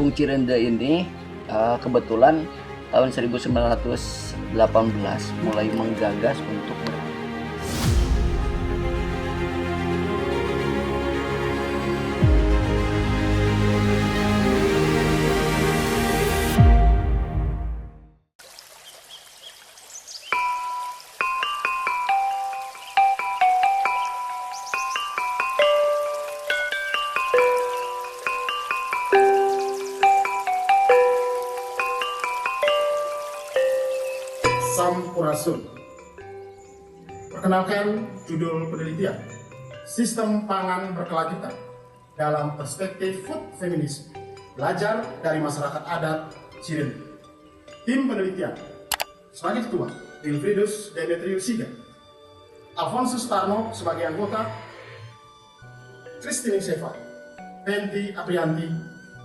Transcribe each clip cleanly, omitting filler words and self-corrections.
Kampung Cirende ini kebetulan tahun 1918 mulai menggagas untuk Sampurasun. Perkenalkan judul penelitian Sistem Pangan Berkelanjutan dalam Perspektif Food Feminism. Belajar dari masyarakat adat Cirende. Tim penelitian sebagai ketua Wilfridus Demetrius Siga, Alfonsus Tarno sebagai anggota, Christine Seva, Penti Aprianti,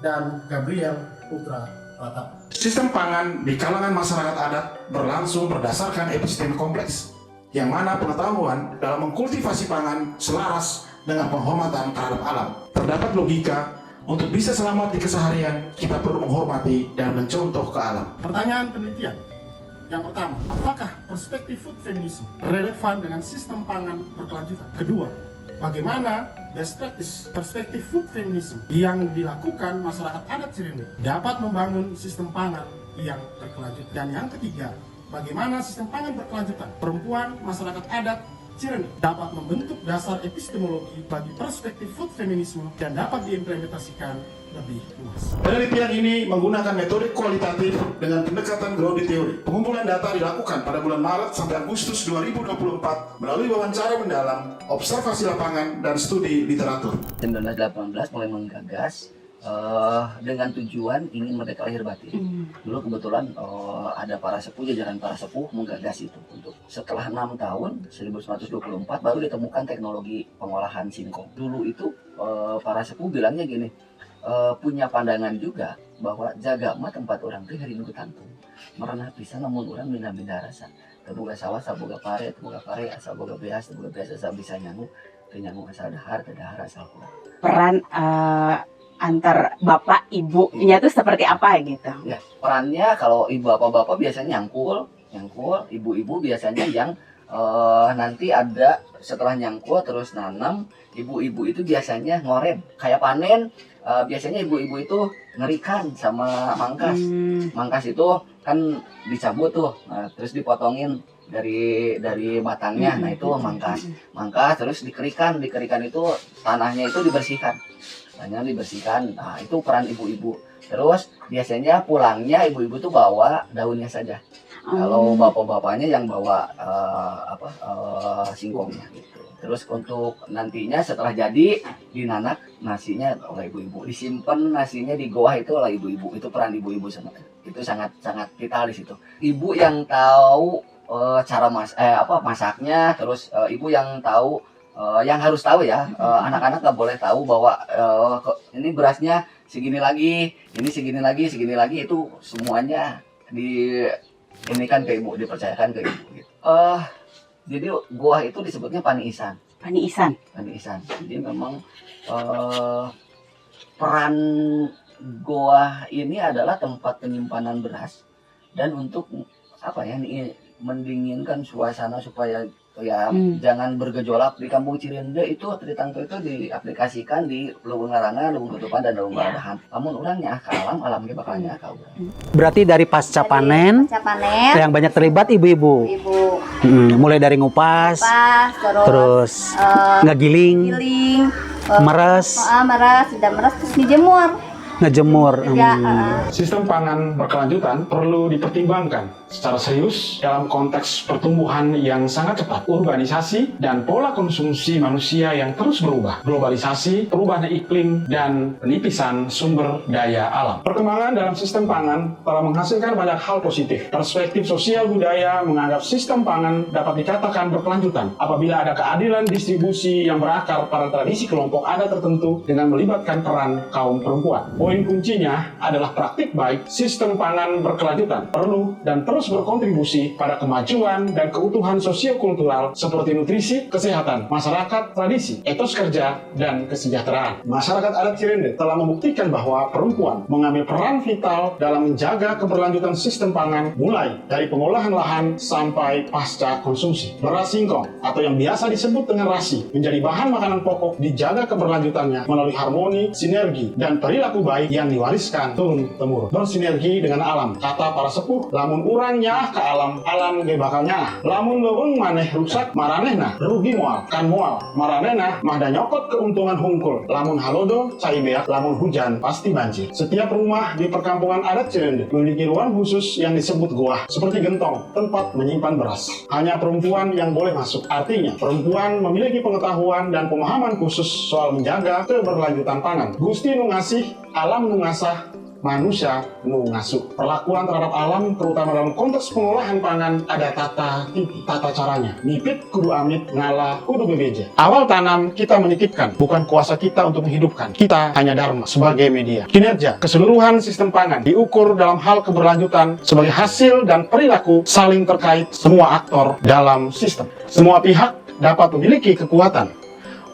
dan Gabriel Putra Pratama. Sistem pangan di kalangan masyarakat adat berlangsung berdasarkan episteme kompleks, yang mana pengetahuan dalam mengkultivasi pangan selaras dengan penghormatan terhadap alam. Terdapat logika untuk bisa selamat di keseharian, kita perlu menghormati dan mencontoh ke alam. Pertanyaan penelitian yang pertama, apakah perspektif food feminism relevan dengan sistem pangan berkelanjutan? Kedua, bagaimana best practice perspektif food feminism yang dilakukan masyarakat adat Cirende dapat membangun sistem pangan yang berkelanjutan? Dan yang ketiga, bagaimana sistem pangan berkelanjutan perempuan masyarakat adat Cirende dapat membentuk dasar epistemologi bagi perspektif food feminisme dan dapat diimplementasikan lebih luas. Penelitian ini menggunakan metode kualitatif dengan pendekatan grounded theory. Pengumpulan data dilakukan pada bulan Maret sampai Agustus 2024 melalui wawancara mendalam, observasi lapangan, dan studi literatur. 1918 mulai menggagas dengan tujuan ingin merdeka lahir batin. Dulu kebetulan ada para sepuh, jajaran para sepuh menggagas itu untuk setelah 6 tahun 1924 baru ditemukan teknologi pengolahan singkong. Dulu itu para sepuh bilangnya gini, punya pandangan juga bahwa jaga mah tempat orang teh hari nunggu tantung merenah pisan namun orang minda-minda rasa terbuka sawah saboga pare asal boga beas asal bisa nyangu asal dahar asal kurang. Peran antar bapak ibunya tuh seperti apa gitu? Ya, perannya kalau ibu bapak biasanya nyangkul, ibu-ibu biasanya yang nanti ada setelah nyangkul terus nanam, ibu-ibu itu biasanya ngorem kayak panen. Biasanya ibu-ibu itu ngerikan sama mangkas. Mangkas itu kan dicabut tuh, terus dipotongin dari batangnya. Nah itu mangkas terus dikerikan itu tanahnya itu dibersihkan. Nah itu peran ibu-ibu. Terus biasanya pulangnya ibu-ibu tuh bawa daunnya saja. Kalau bapak-bapaknya yang bawa singkongnya gitu. Terus untuk nantinya setelah jadi dinanak nasinya oleh ibu-ibu, disimpan nasinya di goa itu oleh ibu-ibu. Itu peran ibu-ibu itu sangat vital di situ. Ibu yang tahu cara masaknya, terus ibu yang tahu yang harus tahu ya, anak-anak nggak boleh tahu bahwa ini berasnya segini lagi, ini segini lagi, itu semuanya ini kan ke ibu, dipercayakan ke ibu gitu. Jadi goa itu disebutnya paniisan. Jadi memang peran goa ini adalah tempat penyimpanan beras dan untuk mendinginkan suasana supaya jangan bergejolak. Di Kampung Cirende itu Tritangtu itu diaplikasikan di Leuweung Larangan, Leuweung Tutupan, dan Leuweung Baladahan. Namun orangnya ke alam ge bakalnya ka urang. Berarti dari pasca panen yang banyak terlibat ibu-ibu. Mulai dari ngupas, terus ngegiling, meres, terus dijemur. ngejemur. Sistem pangan berkelanjutan perlu dipertimbangkan secara serius dalam konteks pertumbuhan yang sangat cepat, urbanisasi, dan pola konsumsi manusia yang terus berubah, globalisasi, perubahan iklim, dan penipisan sumber daya alam. Perkembangan dalam sistem pangan telah menghasilkan banyak hal positif. Perspektif sosial budaya menganggap sistem pangan dapat dikatakan berkelanjutan apabila ada keadilan distribusi yang berakar pada tradisi kelompok adat tertentu dengan melibatkan peran kaum perempuan. Poin kuncinya adalah praktik baik sistem pangan berkelanjutan perlu dan terus terus berkontribusi pada kemajuan dan keutuhan sosio-kultural seperti nutrisi, kesehatan, masyarakat, tradisi, etos kerja, dan kesejahteraan. Masyarakat adat Cirende telah membuktikan bahwa perempuan mengambil peran vital dalam menjaga keberlanjutan sistem pangan mulai dari pengolahan lahan sampai pasca konsumsi. Beras singkong atau yang biasa disebut dengan rasi menjadi bahan makanan pokok dijaga keberlanjutannya melalui harmoni, sinergi, dan perilaku baik yang diwariskan turun-temurun. Bersinergi dengan alam. Kata para sepuh, lamun urang nyaah ke alam, alam ge bakal nyaah. Lamun leuweung maneh rusak, maranehna rugi moal. Kan moal, maranehna mah da nyokot keuntungan hungkul. Lamun halodo, cai beak, lamun hujan pasti banjir. Setiap rumah di perkampungan adat Cirende memiliki ruang khusus yang disebut goah, seperti gentong, tempat menyimpan beras. Hanya perempuan yang boleh masuk. Artinya, perempuan memiliki pengetahuan dan pemahaman khusus soal menjaga keberlanjutan pangan. Gusti nu ngasih, alam nu ngasah, manusia nu ngasuh. Perlakuan terhadap alam, terutama dalam konteks pengolahan pangan, ada tata caranya. Nipit kudu amit, ngalah kudu bebeja. Awal tanam kita menitipkan, bukan kuasa kita untuk menghidupkan. Kita hanya dharma sebagai media. Kinerja keseluruhan sistem pangan diukur dalam hal keberlanjutan sebagai hasil dan perilaku saling terkait semua aktor dalam sistem. Semua pihak dapat memiliki kekuatan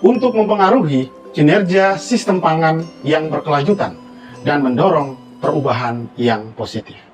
untuk mempengaruhi kinerja sistem pangan yang berkelanjutan dan mendorong perubahan yang positif.